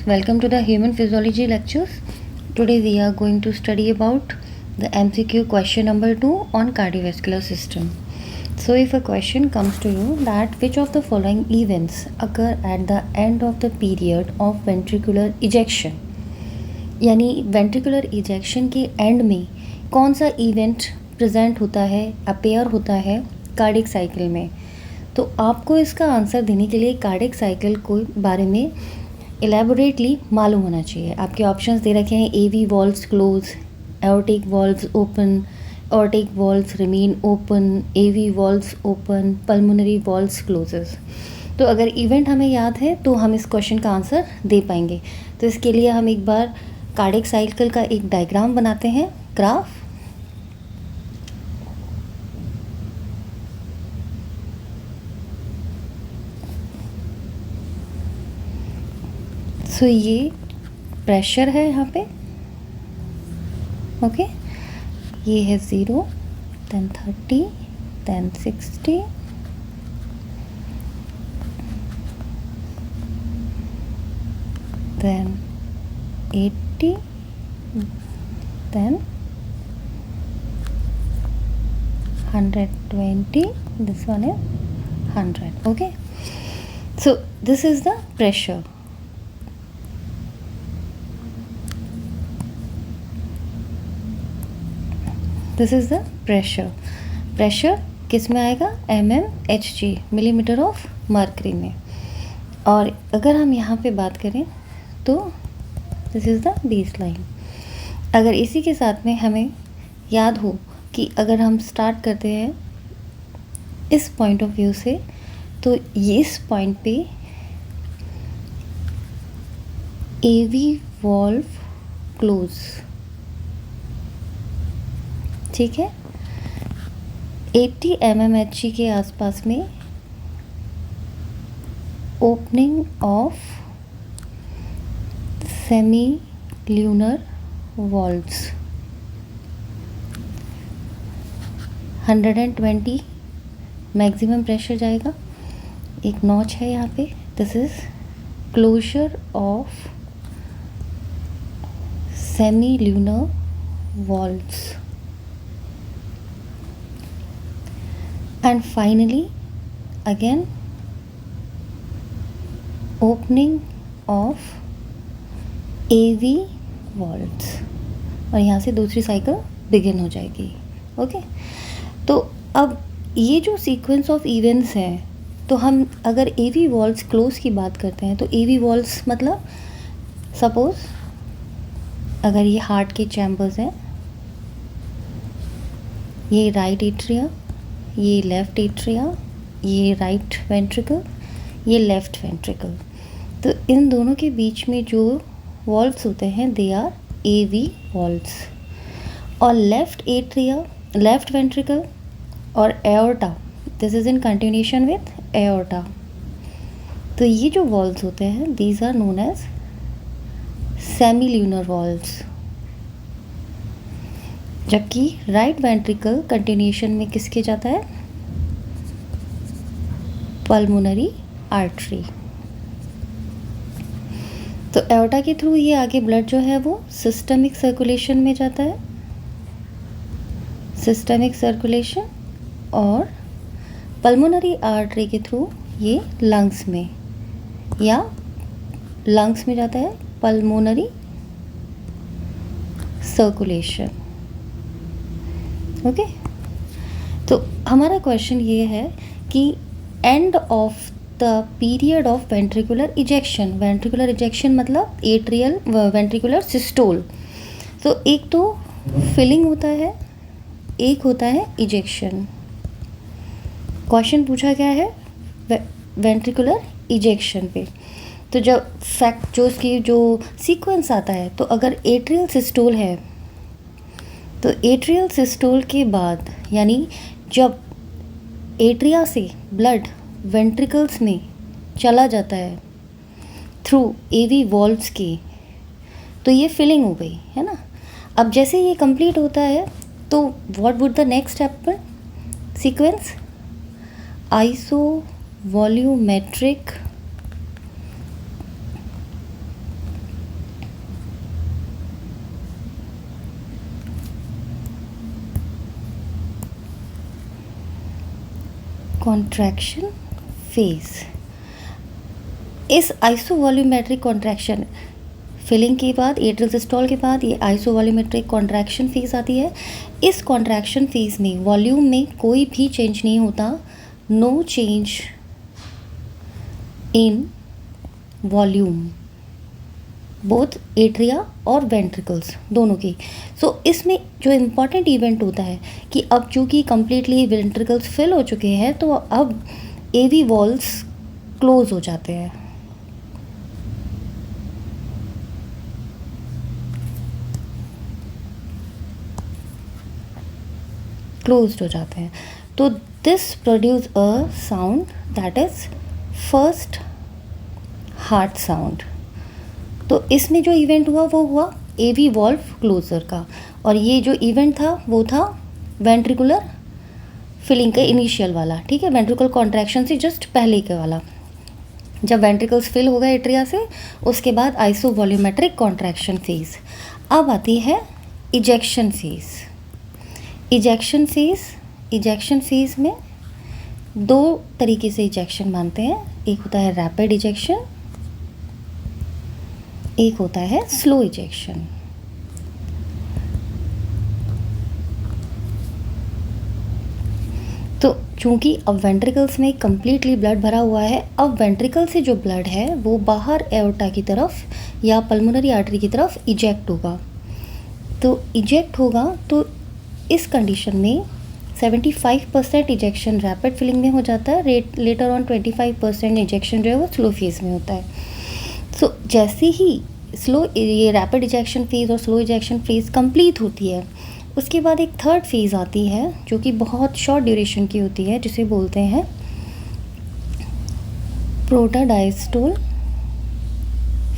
welcome to the Human Physiology lectures. Today we are going to study about the MCQ question number 2 on cardiovascular system. So if a question comes to you that which of the following events occur at the end of the period of ventricular ejection, यानी ventricular ejection के end में कौन सा event present होता है, appear होता है cardiac cycle में, तो आपको इसका आंसर देने के लिए कार्डिक साइकिल को बारे में एलेबोरेटली मालूम होना चाहिए. आपके ऑप्शंस दे रखे हैं AV valves close, aortic valves open, aortic valves remain open, AV valves open, pulmonary valves closes. तो अगर इवेंट हमें याद है तो हम इस क्वेश्चन का आंसर दे पाएंगे. तो इसके लिए हम एक बार कार्डिक साइकिल का एक डायग्राम बनाते हैं, ग्राफ. सो ये प्रेशर है यहाँ पे, ओके. ये है 0, then 30, then 60, then 80, then 120, this one is 100, okay. So this is the pressure. This is the pressure. Pressure किस में आएगा? mmHg, मिलीमीटर ऑफ मर्करी में. और अगर हम यहाँ पे बात करें तो this is the base line. अगर इसी के साथ में हमें याद हो कि अगर हम स्टार्ट करते हैं इस पॉइंट ऑफ व्यू से, तो ये इस पॉइंट पे एवी वॉल्व क्लोज, ठीक है. 80 mmHg के आसपास में opening of semilunar valves. 120 maximum pressure जाएगा. एक नॉच है यहाँ पे, this is closure of semilunar valves. And finally again opening of AV valves, और यहाँ से दूसरी साइकिल बिगिन हो जाएगी, ओके. तो अब ये जो सीक्वेंस ऑफ इवेंट्स हैं, तो हम अगर AV valves क्लोज की बात करते हैं तो AV valves मतलब सपोज अगर ये हार्ट के चैम्बर्स हैं, ये राइट एट्रिया, ये लेफ़्ट एट्रिया, ये राइट वेंट्रिकल, ये लेफ़्ट वेंट्रिकल, तो इन दोनों के बीच में जो वॉल्व्स होते हैं दे आर एवी वॉल्व्स. और लेफ़्ट एट्रिया, लेफ़्ट वेंट्रिकल और aorta, this is in continuation with aorta. तो ये जो वॉल्व्स होते हैं these are known as semilunar valves. जबकि राइट वेंट्रिकल कंटिन्यूशन में किसके जाता है? Pulmonary artery. तो एओर्टा के थ्रू ये आगे ब्लड जो है वो सिस्टमिक सर्कुलेशन में जाता है, सिस्टमिक सर्कुलेशन, और पल्मोनरी आर्टरी के थ्रू ये लंग्स में, या लंग्स में जाता है पल्मोनरी सर्कुलेशन, ओके. तो हमारा क्वेश्चन ये है कि and of the period of ventricular ejection. Ventricular ejection मतलब एट्रियल वेंट्रिकुलर सिस्टोल. तो एक तो फिलिंग होता है, एक होता है इजेक्शन. क्वेश्चन पूछा गया है वेंट्रिकुलर इजेक्शन पे. तो जब फैक्ट जो उसकी जो सीक्वेंस आता है, तो अगर एट्रियल सिस्टोल है तो एट्रियल सिस्टोल के बाद, यानी जब एट्रिया से ब्लड वेंट्रिकल्स में चला जाता है थ्रू एवी वॉल्व्स के, तो ये फिलिंग हो गई है ना. अब जैसे ये कंप्लीट होता है तो what would the next step sequence? Iso volumetric contraction phase. इस आइसोवॉल्यूमेट्रिक कॉन्ट्रैक्शन फिलिंग के बाद, एट्रियल सिस्टोल के बाद ये आइसोवॉल्यूमेट्रिक कॉन्ट्रैक्शन फेज आती है। इस कॉन्ट्रैक्शन फेज में वॉल्यूम में कोई भी चेंज नहीं होता, no change in volume, both atria और वेंट्रिकल्स दोनों की। सो इसमें जो इम्पॉर्टेंट इवेंट होता है कि अब चूँकि कम्प्लीटली वेंट्रिकल्स फिल हो चुके हैं तो अब एवी वॉल्स क्लोज हो जाते हैं। क्लोज्ड हो जाते हैं। तो this produce a sound that is first heart sound. तो इसमें जो इवेंट हुआ वो हुआ एवी वॉल्व क्लोजर का, और ये जो इवेंट था वो था वेंट्रिकुलर फिलिंग का इनिशियल वाला, ठीक है, वेंट्रिकुलर कॉन्ट्रैक्शन से जस्ट पहले के वाला। जब वेंट्रिकल्स फिल हो गए एट्रिया से, उसके बाद आइसोवॉल्यूमेट्रिक कॉन्ट्रैक्शन फेज। अब आती है इजेक्शन फेज। इजेक्शन फेज में दो तरीके से इजेक्शन मानते हैं, एक होता है रैपिड इजेक्शन, एक होता है स्लो इजेक्शन। तो चूंकि अब वेंट्रिकल्स में कम्प्लीटली ब्लड भरा हुआ है, अब वेंट्रिकल से जो ब्लड है वो बाहर एओर्टा की तरफ या पल्मोनरी आर्टरी की तरफ इजेक्ट होगा। तो इजेक्ट होगा तो इस कंडीशन में 75% इजेक्शन रैपिड फिलिंग में हो जाता है, लेटर ऑन 25% इजेक्शन जो है वो स्लो फेज में होता है। सो जैसे ही ये रैपिड इजेक्शन फेज और स्लो इजेक्शन फेज कंप्लीट होती है, उसके बाद एक थर्ड फेज आती है जो कि बहुत शॉर्ट ड्यूरेशन की होती है, जिसे बोलते हैं प्रोटाडायस्टोल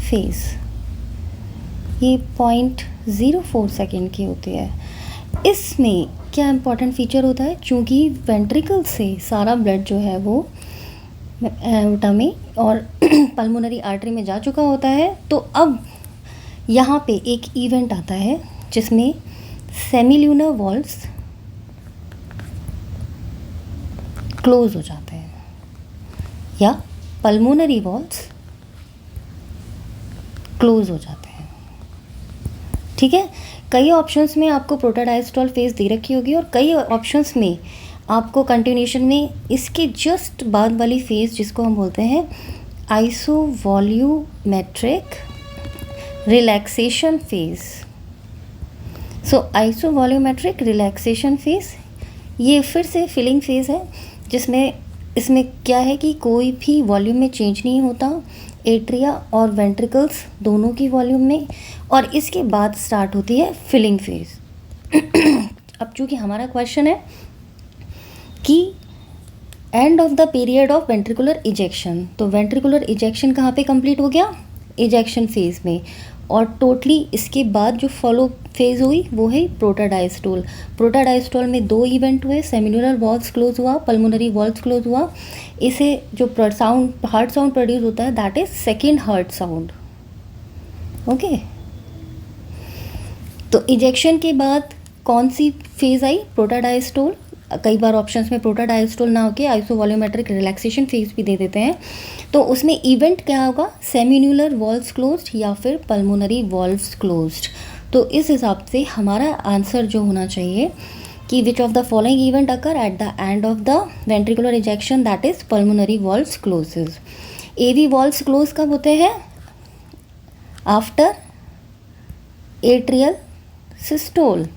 फेज। ये 0.04 सेकेंड की होती है। इसमें क्या इम्पोर्टेंट फीचर होता है, चूँकि वेंट्रिकल से सारा ब्लड जो है वो एओर्टा में और पल्मोनरी आर्टरी में जा चुका होता है, तो अब यहाँ पे एक इवेंट आता है जिसमें सेमिल्यूनर वॉल्व्स क्लोज हो जाते हैं या पल्मोनरी वॉल्व्स क्लोज हो जाते हैं, ठीक है। कई ऑप्शंस में आपको प्रोटाडायस्टोल फेज दे रखी होगी और कई ऑप्शंस में आपको कंटिन्यूशन में इसके जस्ट बाद वाली फेज, जिसको हम बोलते हैं आइसोवॉल्यूमेट्रिक रिलैक्सेशन फेज। सो आइसोवॉल्यूमेट्रिक रिलैक्सेशन फेज ये फिर से फिलिंग फेज है, जिसमें इसमें क्या है कि कोई भी वॉल्यूम में चेंज नहीं होता, एट्रिया और वेंट्रिकल्स दोनों की वॉल्यूम में, और इसके बाद स्टार्ट होती है फिलिंग फेज। अब चूँकि हमारा क्वेश्चन है कि and of the period of ventricular ejection, तो वेंट्रिकुलर इजेक्शन कहाँ पे कंप्लीट हो गया, इजेक्शन फेज में, और टोटली इसके बाद जो फॉलो फेज हुई वो है प्रोटाडायस्टोल। प्रोटाडायस्टोल में दो इवेंट हुए, सेमिल्यूनर वॉल्व्स क्लोज हुआ, पल्मोनरी वॉल्व्स क्लोज हुआ। इसे जो साउंड हार्ट साउंड प्रोड्यूस होता है that is second heart sound, okay. तो इजेक्शन के बाद कौन सी फेज आई, प्रोटाडायस्टोल। कई बार ऑप्शंस में प्रोटाडायस्टोल ना होके आइसोवॉल्यूमेट्रिक रिलैक्सेशन फेज भी दे देते हैं। तो उसमें इवेंट क्या होगा, सेमिल्यूनर वॉल्व्स क्लोज्ड या फिर पल्मोनरी वॉल्व्स क्लोज्ड। तो इस हिसाब से हमारा आंसर जो होना चाहिए कि which of the following event occur at the end of the ventricular ejection, that is pulmonary valves closes. AV valves close कब होते हैं, after atrial systole.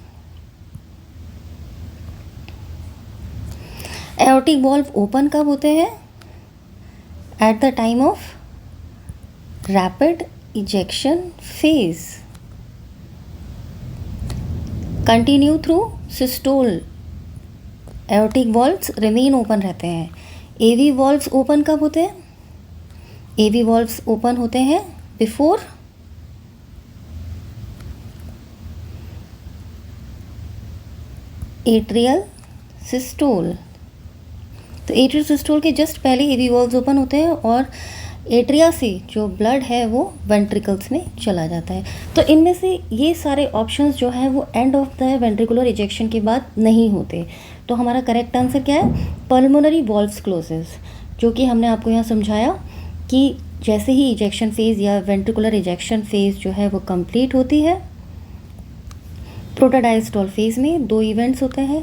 Aortic valve open कब होते हैं, at the time of rapid ejection phase, continue through systole. Aortic valves remain open रहते हैं। AV valves open कब होते हैं, एवी वॉल्व्स ओपन होते हैं बिफोर एट्रियल सिस्टोल। तो एट्रियल सिस्टोल के जस्ट पहले एवी वॉल्व्स ओपन होते हैं और एट्रिया से जो ब्लड है वो वेंट्रिकल्स में चला जाता है। तो इनमें से ये सारे ऑप्शंस जो हैं वो and of the ventricular ejection के बाद नहीं होते। तो हमारा करेक्ट आंसर क्या है? पल्मोनरी वॉल्व्स क्लोजेस, जो कि हमने आपको यहाँ समझाया कि जैसे ही इजेक्शन फेज़ या वेंट्रिकुलर इजेक्शन फेज़ जो है वो कंप्लीट होती है, प्रोटोडायस्टॉल फेज़ में 2 इवेंट्स होते हैं,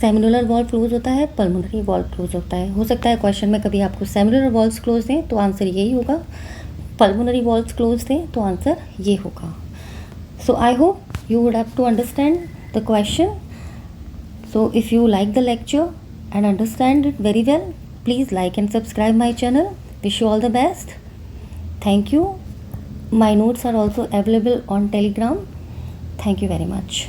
सेमिनुलर वॉल्व क्लोज होता है, पल्मोनरी वॉल्व क्लोज होता है। हो सकता है क्वेश्चन में कभी आपको सेमिनुलर वॉल्व्स क्लोज दें तो आंसर यही होगा, पल्मोनरी वॉल्व्स क्लोज दें तो आंसर ये होगा। So I hope you would have to understand the question. So if you like the lecture and understand it very well, please like and subscribe my channel. Wish you all the best. Thank you. My notes are also available on Telegram. Thank you very much.